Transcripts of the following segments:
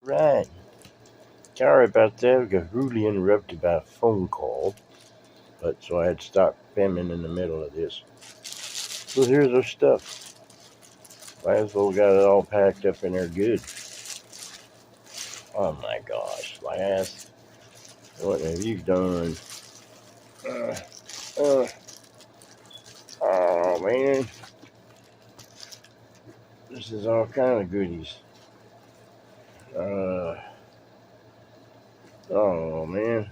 Right. Sorry about that. I got rudely interrupted by a phone call, but so I had to stop filming in the middle of this. So here's our stuff. Might as well got it all packed up in there good. Oh my gosh, Laz, what have you done? Uh, uh, oh man, this is all kind of goodies. Oh man,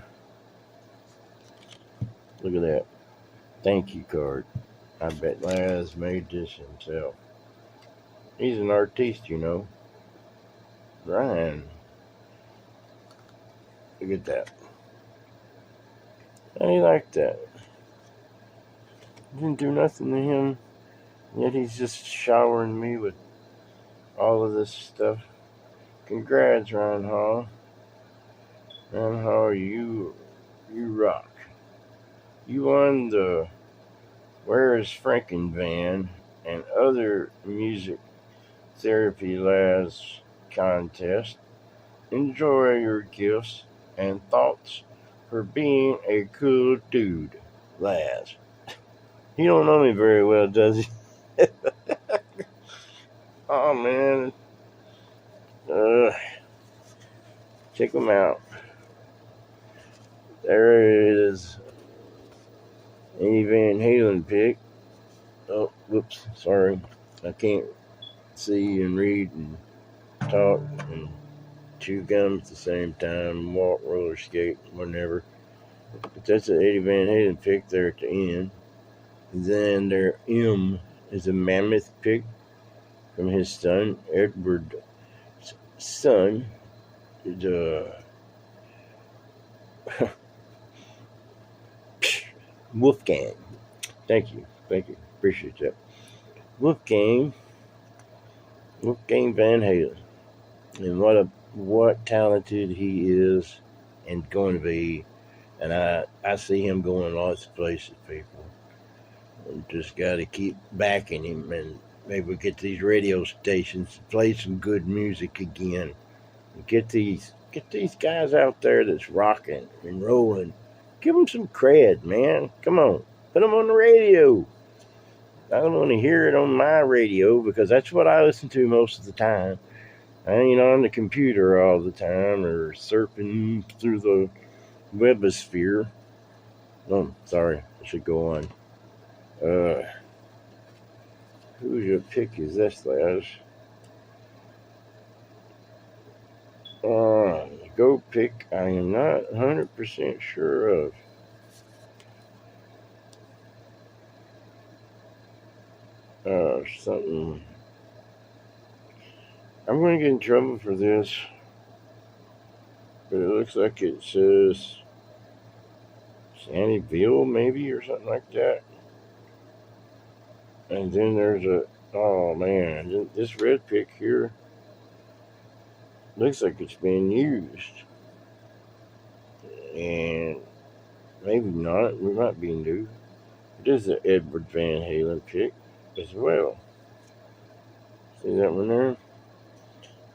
look at that. Thank you card. I bet Laz made this himself. He's an artiste, you know. Ryan, look at that. How do you like that? Didn't do nothing to him, yet he's just showering me with all of this stuff. Congrats, Ryan Hall. Ryan Hall, you rock. You won the Where is Frankinvan and other music therapy Laz contest. Enjoy your gifts and thoughts for being a cool dude, Laz. He don't know me very well, does he? Oh man, check him out. There it is. Eddie Van Halen pick. Oh, whoops, sorry. I can't see and read and talk and chew gum at the same time, walk, roller skate, whatever. But that's an Eddie Van Halen pick there at the end. And then their M is a Mammoth pick from his son, Edward's son. The Wolfgang. Thank you. Appreciate that. Wolfgang Van Halen. And what talented he is and going to be. And I see him going lots of places, people. And just got to keep backing him, and maybe get these radio stations to play some good music again. And get these guys out there that's rocking and rolling. Give them some cred, man. Come on, put them on the radio. I don't want to hear it on my radio because that's what I listen to most of the time. I ain't on the computer all the time or surfing through the webosphere. Oh, sorry, I should go on. Who's your pick is this, Laz? Go pick. I am not 100% sure of. Something. I'm going to get in trouble for this, but it looks like it says Sandyville, maybe, or something like that. And then there's oh man, this red pick here looks like it's being used. And maybe not, we might be new. It is an Edward Van Halen pick as well. See that one there?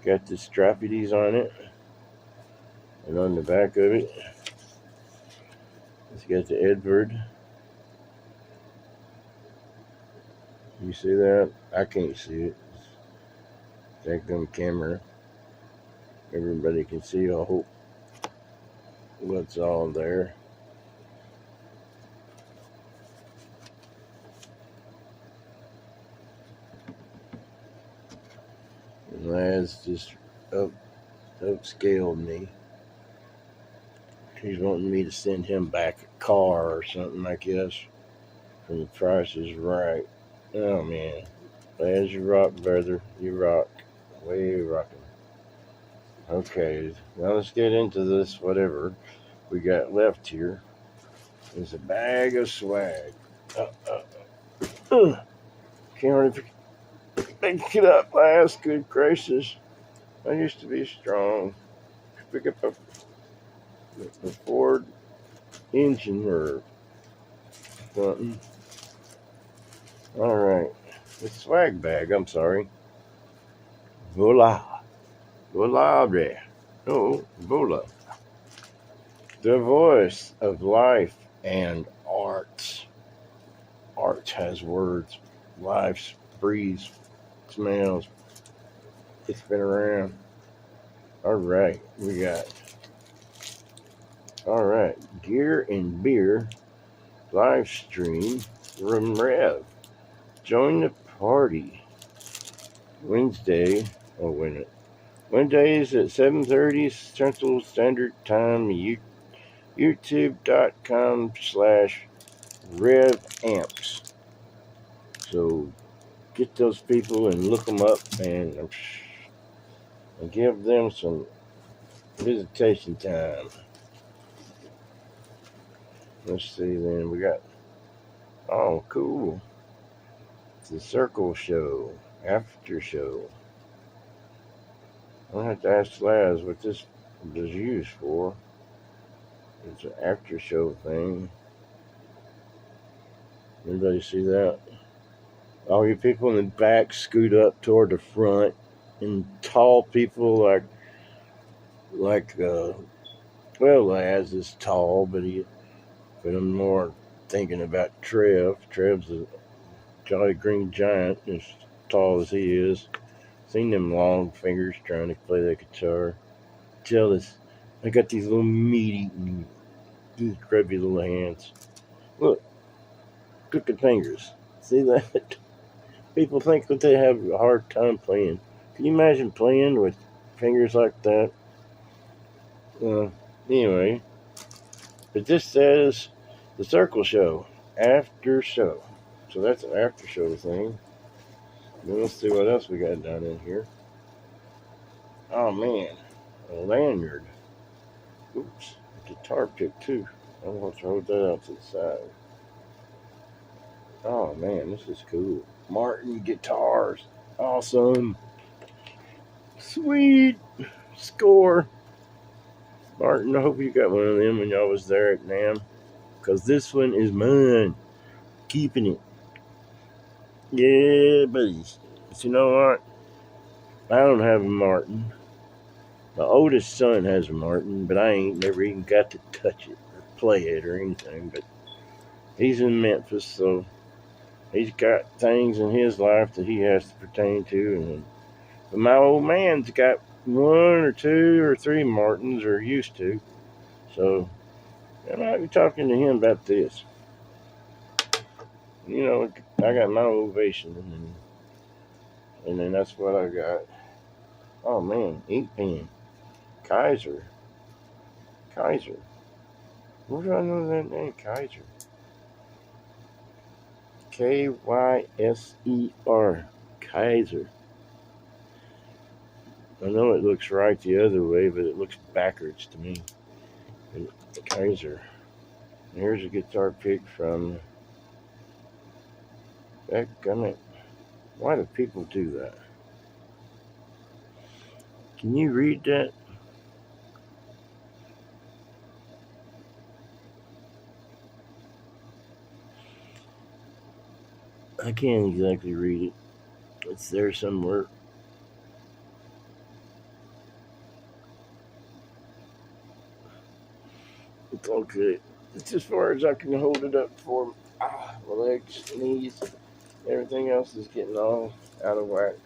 Got the strappities on it. And on the back of it, it's got the Edward. You see that? I can't see it. That gun camera. Everybody can see, I hope, what's all there. And Laz just upscaled me. He's wanting me to send him back a car or something, I guess, from The Price is Right. Oh man, Laz, you rock, brother. You rock. Way rocking. Okay, now let's get into this. Whatever we got left here is a bag of swag. Can't hardly pick it up, Laz. Good gracious. I used to be strong. Pick up a Ford engine or something. Alright. The swag bag, I'm sorry. Voila there. Oh, Bola. The voice of life and arts. Art has words, life breathes, smells. It's been around. All right, we got. All right, Gear and Beer live stream from Rev. Join the party. Wednesday. Oh, wait a minute. Wednesdays at 7:30 Central Standard Time. YouTube.com/RevAmps. So get those people and look them up and give them some visitation time. Let's see then. We got, oh, cool. It's a circle show, after show. I'm going to have to ask Laz what this was used for. It's an after show thing. Anybody see that? All you people in the back scoot up toward the front, and tall people well, Laz is tall, but I'm more thinking about Trev. Trev's a jolly green giant, as tall as he is. Seen them long fingers trying to play that guitar. Jealous. I got these little meaty, these grubby little hands. Look, crooked fingers. See that? People think that they have a hard time playing. Can you imagine playing with fingers like that? Anyway, but this says the Circle Show, after show. So that's an after show thing. Then let's see what else we got down in here. Oh man, a lanyard. Oops, a guitar pick too. I'm going to hold that out to the side. Oh man, this is cool. Martin guitars. Awesome. Sweet. Score. Martin, I hope you got one of them when y'all was there at NAMM. Because this one is mine. Keeping it. Yeah, buddies. But you know what? I don't have a Martin. My oldest son has a Martin, but I ain't never even got to touch it or play it or anything. But he's in Memphis, so he's got things in his life that he has to pertain to. But my old man's got one or two or three Martins, or used to. So I might be talking to him about this. You know, I got my ovation, and then that's what I got. Oh man, ink pen. Kaiser. Where do I know that name? Kaiser. KYSER. Kaiser. I know it looks right the other way, but it looks backwards to me. Kaiser. And here's a guitar pick from. Dadgummit. Why do people do that? Can you read that? I can't exactly read it. It's there somewhere. It's okay. It's as far as I can hold it up for my legs, knees. Everything else is getting all out of whack.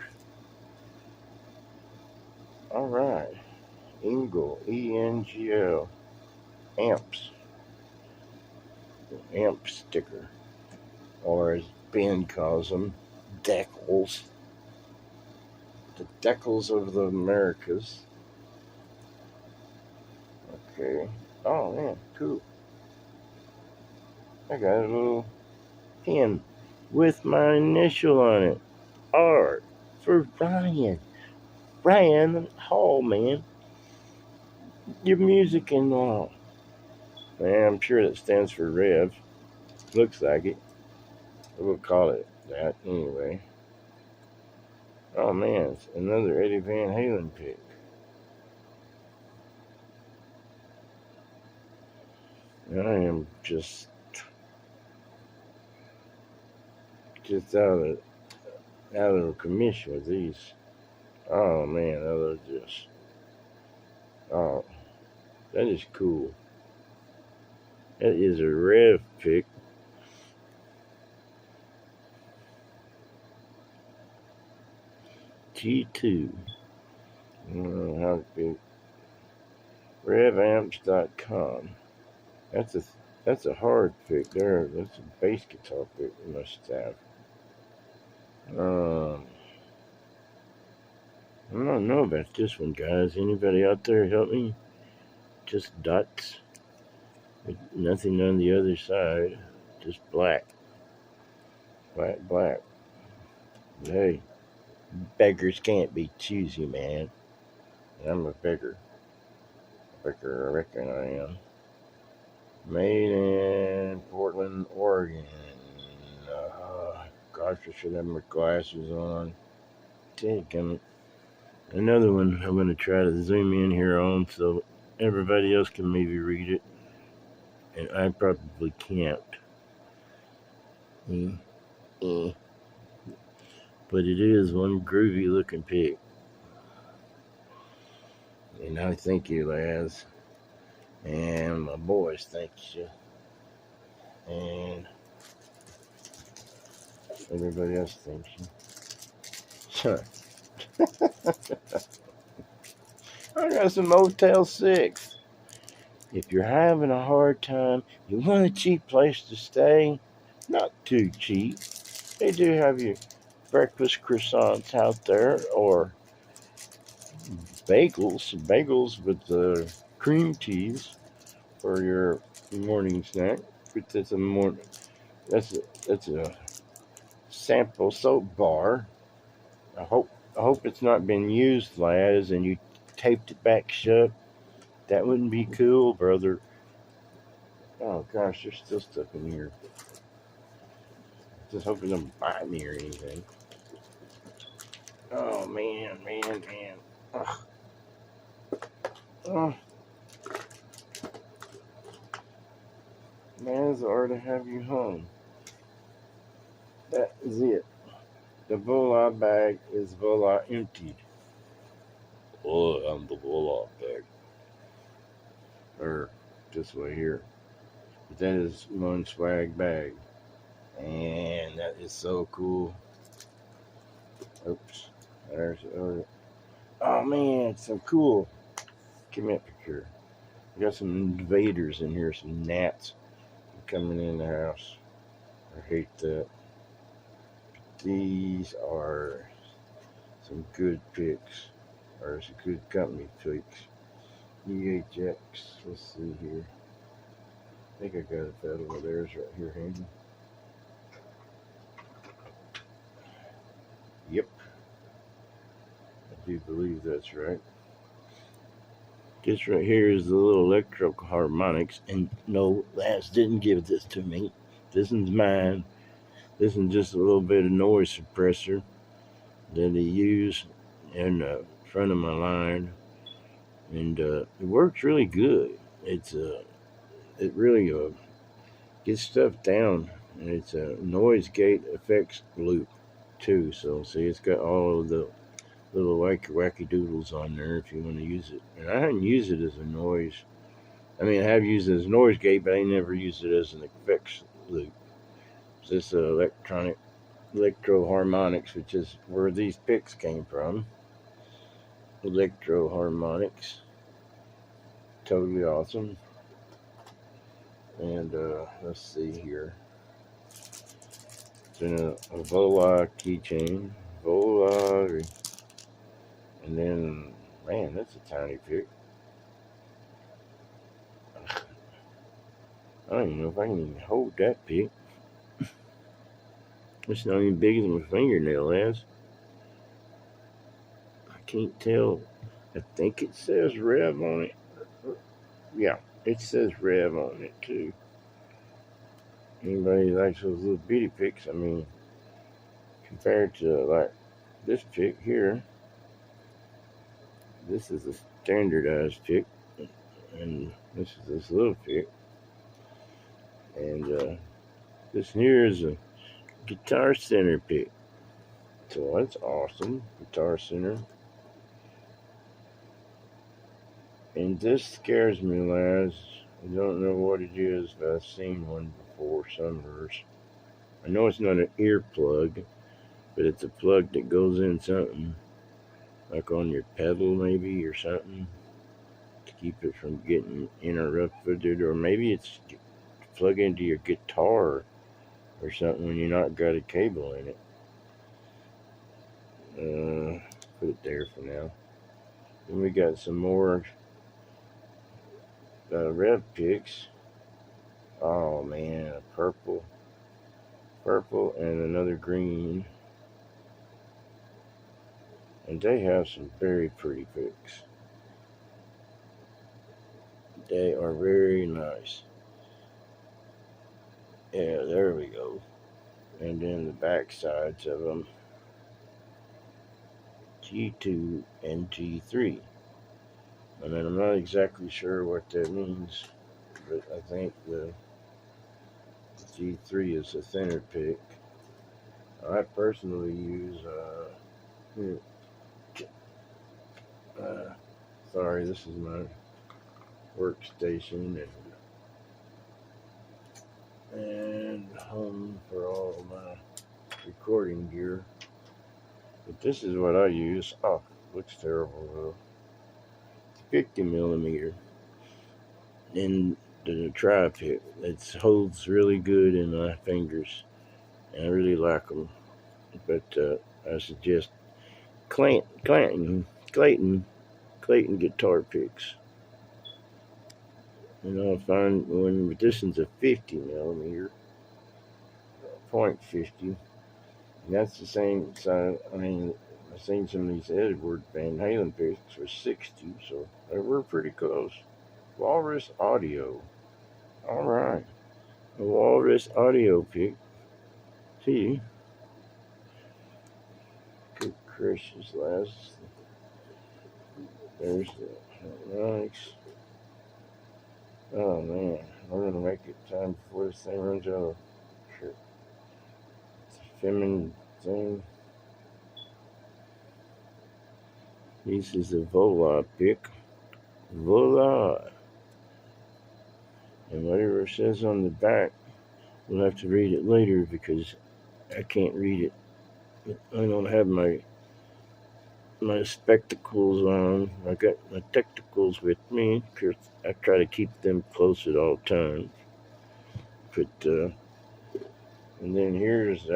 All right. Engel. ENGL. Amps. Amp sticker. Or as Ben calls them, decals. The decals of the Americas. Okay. Oh man, cool. I got a little pin with my initial on it. R for Ryan. Ryan Hall, man. Your music and all. Man, I'm sure that stands for Rev. Looks like it. We'll call it that anyway. Oh man, it's another Eddie Van Halen pick. I am just out of commission with these. Oh man, those are just Oh, that is cool. That is a rev pick. G2. I don't know how to pick. RevAmps.com. That's a hard pick there. That's a bass guitar pick we must have. I don't know about this one, guys. Anybody out there help me? Just dots. With nothing on the other side. Just black. Black. Hey, beggars can't be choosy, man. I'm a beggar. I reckon I am. Made in Portland, Oregon. Gosh, I should have my glasses on. Take them. Another one I'm going to try to zoom in here on so everybody else can maybe read it. And I probably can't. But it is one groovy looking pic. And I thank you, Laz. And my boys, thank you. And everybody else thanks you. I got some Motel 6. If you're having a hard time, you want a cheap place to stay, not too cheap. They do have your breakfast croissants out there, or bagels with cream cheese for your morning snack. But that's a sample soap bar. I hope it's not been used, Laz, and you taped it back shut. That wouldn't be cool, brother. Oh gosh, there's still stuff in here. Just hoping it don't bite me or anything. Oh man. Ugh. Oh, man's are to have you home. That is it. The vola bag is vola emptied. Oh, I'm the vola bag. Or this way here. But that is one swag bag. And that is so cool. Oops. Oh man, it's so cool. Give me a picture. We got some invaders in here, some gnats coming in the house. I hate that. These are some good picks, or some good company picks. EVH. Let's see here. I think I got it that over there. It's right here handy. Yep. I do believe that's right. This right here is the little electro harmonics, and no, Lance didn't give this to me. This one's mine. This is just a little bit of noise suppressor that he used in the front of my line, and it works really good. It really gets stuff down, and it's a noise gate effects loop too. So see, it's got all of the little wacky doodles on there if you want to use it. And I haven't used it as a noise. I mean, I have used it as a noise gate, but I never used it as an effects loop. So this electro harmonics, which is where these picks came from. Electro harmonics, totally awesome. And let's see here. It's in a Vola keychain, Vola, and then man, that's a tiny pick. I don't even know if I can even hold that pick. It's not even big as my fingernail is. I can't tell. I think it says Rev on it. Yeah, it says Rev on it too. Anybody likes those little bitty picks? I mean, compared to like this pick here, this is a standardized pick, and this is this little pick, and this here is a Guitar Center pick. So that's awesome. Guitar Center. And this scares me, Laz. I don't know what it is, but I've seen one before somewhere. I know it's not an earplug, but it's a plug that goes in something, like on your pedal maybe or something, to keep it from getting interrupted, or maybe it's plug into your guitar or something when you're not got a cable in it. Put it there for now. Then we got some more red Pics. Oh man, a purple, and another green. And they have some very pretty Pics. They are very nice. Yeah, there we go. And then the back sides of them, G2 and G3. I mean, I'm not exactly sure what that means, but I think the G3 is a thinner pick. I personally use, sorry, this is my workstation and home for all of my recording gear. But this is what I use. Oh, looks terrible though. 50 millimeter in the tri-pick. It holds really good in my fingers, and I really like them. But I suggest Clayton guitar picks. I find when this one's a 50 millimeter, 0.50, and that's the same size. I mean, I've seen some of these Edward Van Halen picks for 60, so they were pretty close. Walrus Audio. All right, a Walrus Audio pick. See, good gracious, last. There's the nice. Oh man, we're gonna make it time before this thing runs out of shit. It's a feminine thing. This is a Vola pick. Vola. And whatever it says on the back, we'll have to read it later because I can't read it. I don't have my spectacles on. I got my technicals with me because I try to keep them close at all times. But and then here's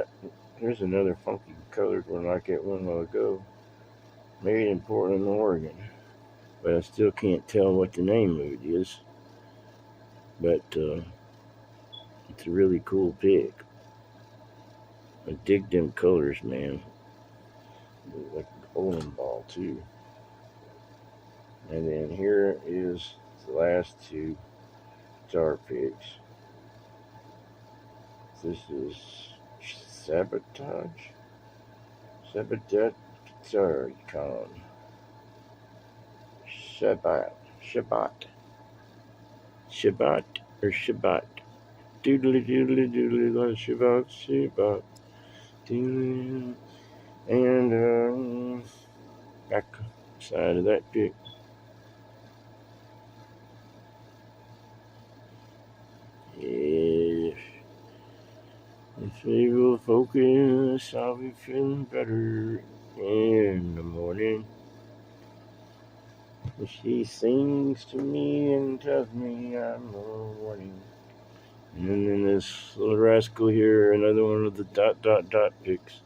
another funky colored one like that one while ago. Made in Portland, Oregon. But I still can't tell what the name of it is. But it's a really cool pick. I dig them colors, man. Like a bowling ball too. And then here is the last two guitar picks. This is Sabotage Guitar Con. Shabbat. Doodly, Shabbat. Doodly. And back side of that pick. If we will focus, I'll be feeling better in the morning. She sings to me and tells me I'm a warning. And then this little rascal here, another one of the ... picks,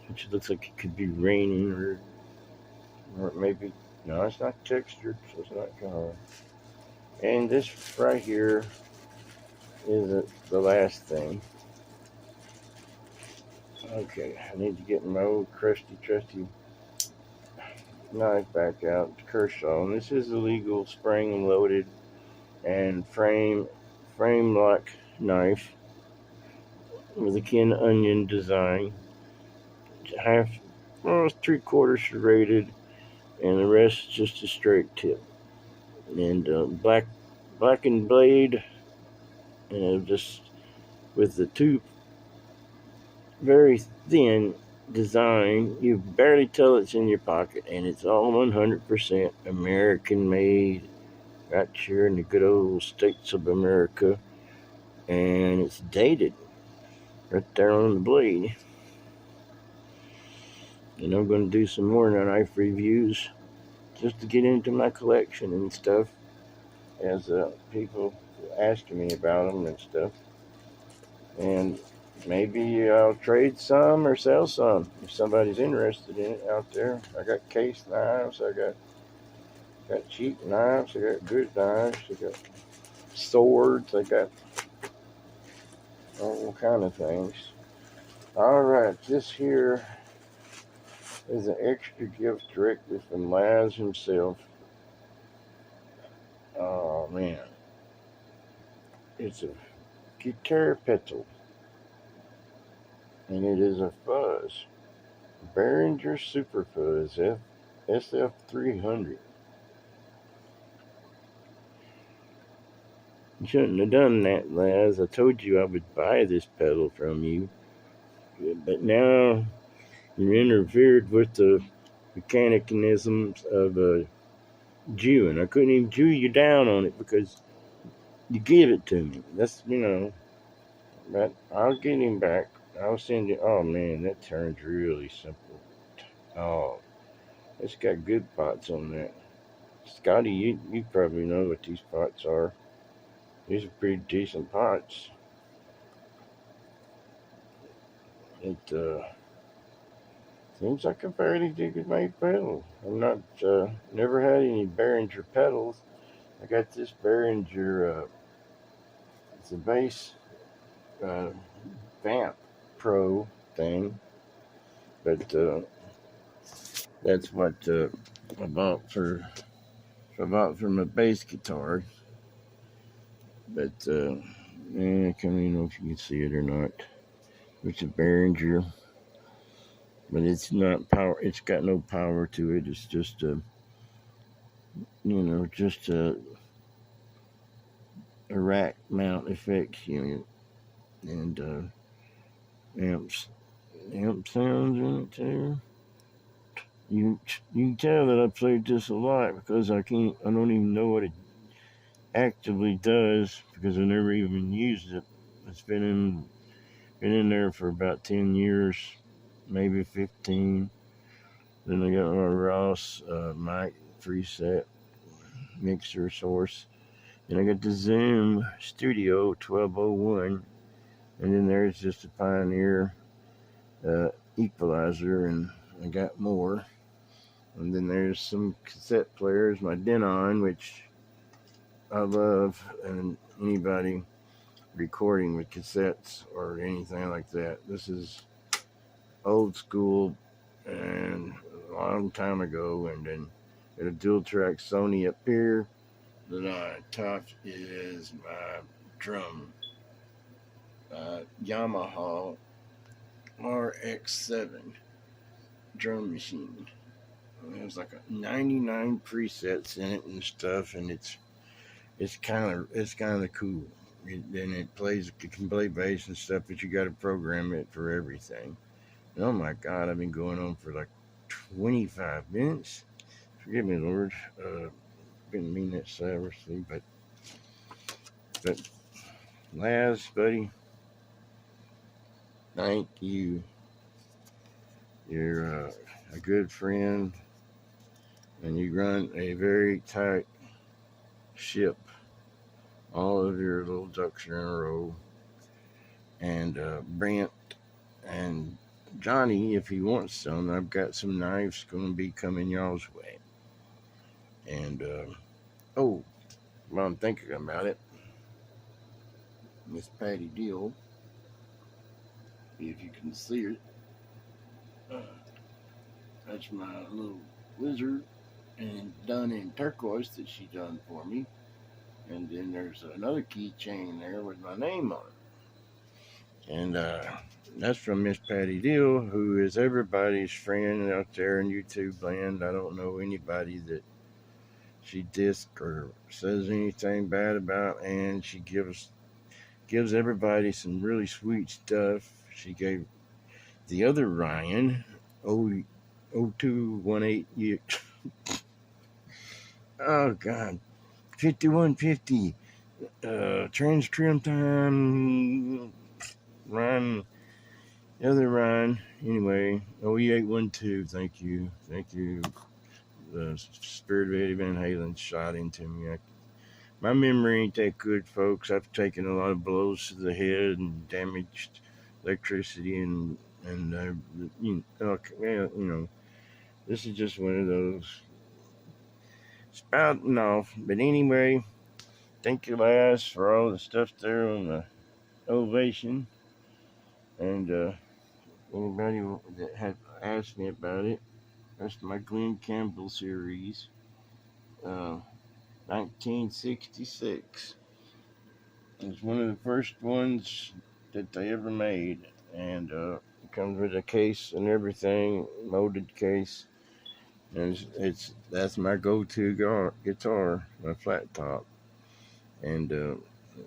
which looks like it could be raining or maybe, no, it's not textured, so it's not color. And this right here is the last thing. Okay, I need to get my old crusty, trusty knife back out, Kershaw. And this is a legal spring-loaded and frame-lock knife with a kin onion design. Almost 3/4 serrated, and the rest just a straight tip. And blackened blade, and just with the two very thin design, you barely tell it's in your pocket, and it's all 100% American made right here in the good old states of America, and it's dated right there on the blade. And I'm going to do some more knife reviews just to get into my collection and stuff, as people asking me about them and stuff. And maybe I'll trade some or sell some if somebody's interested in it out there. I got case knives, I got cheap knives, I got good knives, I got swords, I got all kind of things. All right, this here is an extra gift directly from Laz himself. Oh man, it's a guitar pedal, and it is a fuzz. Beringer Super Fuzz SF300. You shouldn't have done that, Laz. I told you I would buy this pedal from you. But now you interfered with the mechanisms of Jewing. I couldn't even Jew you down on it because you give it to me. That's. But I'll get him back. I'll send you. Oh man, that turns really simple. Oh, it's got good pots on that. Scotty, you probably know what these pots are. These are pretty decent pots. It seems like a fairly good made pedal. I'm not never had any Behringer pedals. I got this Behringer. It's a bass uh, vamp pro thing, but that's what I bought for my bass guitar. But I can't even know if you can see it or not. It's a Behringer, but it's not power. It's got no power to it. It's just just a rack mount effects unit, and amps amp sounds in it too. You can tell that I played this a lot because I don't even know what it actively does because I never even used it. It's been in there for about 10 years, maybe 15. Then I got my Ross mic preset mixer source. And I got the Zoom Studio 1201, and then there's just a Pioneer equalizer, and I got more. And then there's some cassette players, my Denon, which I love, and anybody recording with cassettes or anything like that. This is old school and a long time ago. And then got a dual track Sony up here. Then on top is my drum Yamaha RX7 drum machine. There's like 99 presets in it and stuff, and it's kind of cool. And it can play bass and stuff, but you got to program it for everything. And oh my God, I've been going on for like 25 minutes. Forgive me, Lord. Didn't mean that savagely, but Laz, buddy, thank you. You're a good friend, and you run a very tight ship. All of your little ducks are in a row. And Brent and Johnny, if he wants some, I've got some knives going to be coming y'all's way. And while I'm thinking about it, Miss Patty Deal, if you can see it, that's my little lizard, and done in turquoise that she done for me. And then there's another keychain there with my name on it. And that's from Miss Patty Deal, who is everybody's friend out there in YouTube land. I don't know anybody that she disc or says anything bad about, and she gives everybody some really sweet stuff. She gave the other Ryan 0218 oh God, 5150. Trans trim time. Ryan, the other Ryan. Anyway, OE812. Thank you. The spirit of Eddie Van Halen shot into me. My memory ain't that good, folks. I've taken a lot of blows to the head and damaged electricity and this is just one of those spouting off. But anyway, thank you, Laz, for all the stuff there on the ovation. And anybody that had asked me about it, that's my Glenn Campbell series, 1966. It's one of the first ones that they ever made, and it comes with a case and everything, molded case. And that's my go-to guitar, my flat top, and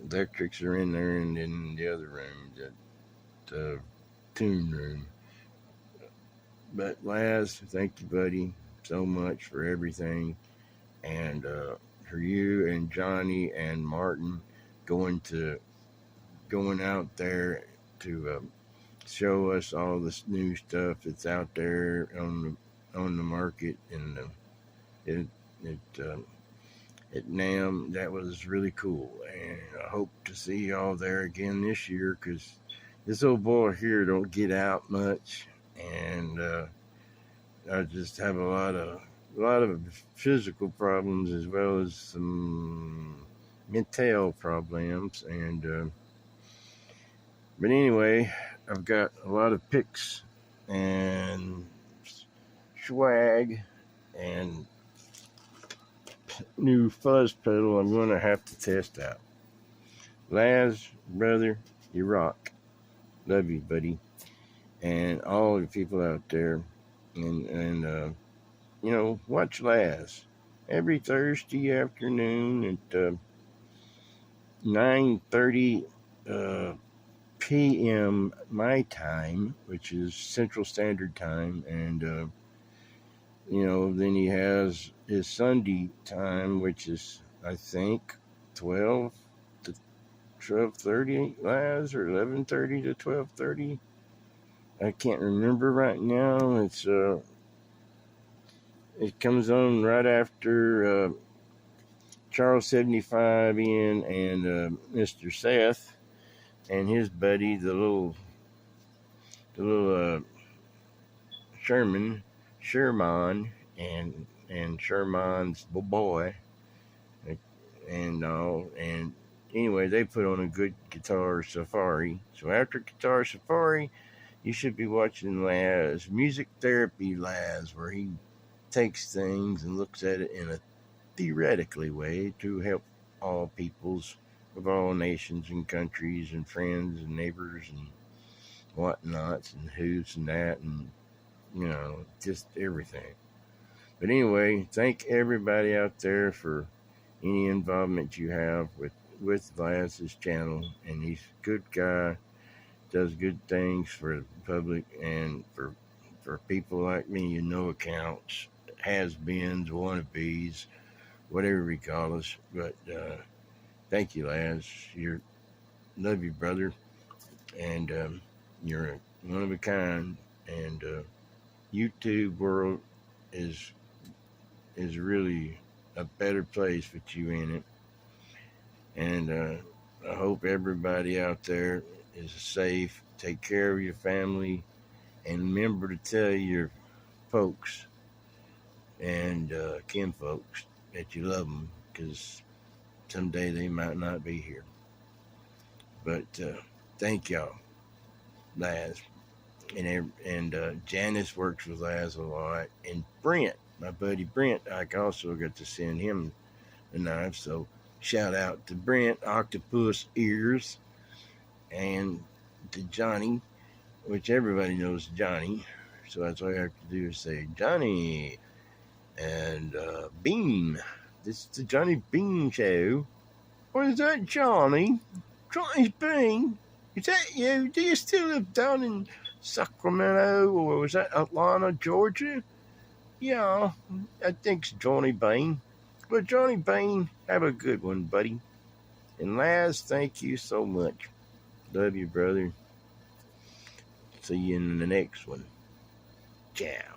electrics are in there, and in the other room, the tune room. But Laz, thank you, buddy, so much for everything, and for you and Johnny and Martin going out there to show us all this new stuff that's out there on the market, and at NAMM. That was really cool, and I hope to see y'all there again this year, because this old boy here don't get out much, and I just have a lot of physical problems as well as some mental problems, and but anyway, I've got a lot of pics and swag and new fuzz pedal I'm going to have to test out. Laz, brother, you rock. Love you, buddy. And all the people out there. And watch Laz every Thursday afternoon at 9:30 p.m. my time, which is Central Standard Time, and then he has his Sunday time, which is, I think, 12 to 12:30, Laz, or 11:30 to 12:30. I can't remember right now. It comes on right after Charles 75 in and Mr. Seth and his buddy, the little Sherman, and Sherman's boy, and all. And anyway, they put on a good guitar safari. So after Guitar Safari, you should be watching Laz, Music Therapy Laz, where he takes things and looks at it in a theoretically way to help all peoples of all nations and countries and friends and neighbors and whatnots and who's and that, and just everything. But anyway, thank everybody out there for any involvement you have with Laz's channel. And he's a good guy, does good things for the public and for people like me, accounts, has-beens, wannabes, whatever we call us. But thank you, Laz. Love you, brother, and you're one of a kind. And YouTube world is really a better place with you in it. And I hope everybody out there is safe. Take care of your family, and remember to tell your folks and kinfolks that you love them, because someday they might not be here. But thank y'all, Laz. And Janice works with Laz a lot. And Brent, my buddy Brent, I also got to send him a knife. So shout out to Brent, Octopus Ears, and to Johnny, which everybody knows Johnny. So that's all I have to do is say Johnny and Bean. This is the Johnny Bean Show. Or is that Johnny? Johnny's Bean? Is that you? Do you still live down in Sacramento, or was that Atlanta, Georgia? Yeah, I think it's Johnny Bean. But Johnny Bean, Have a good one, buddy. And Laz, thank you so much. Love you, brother. See you in the next one. Ciao.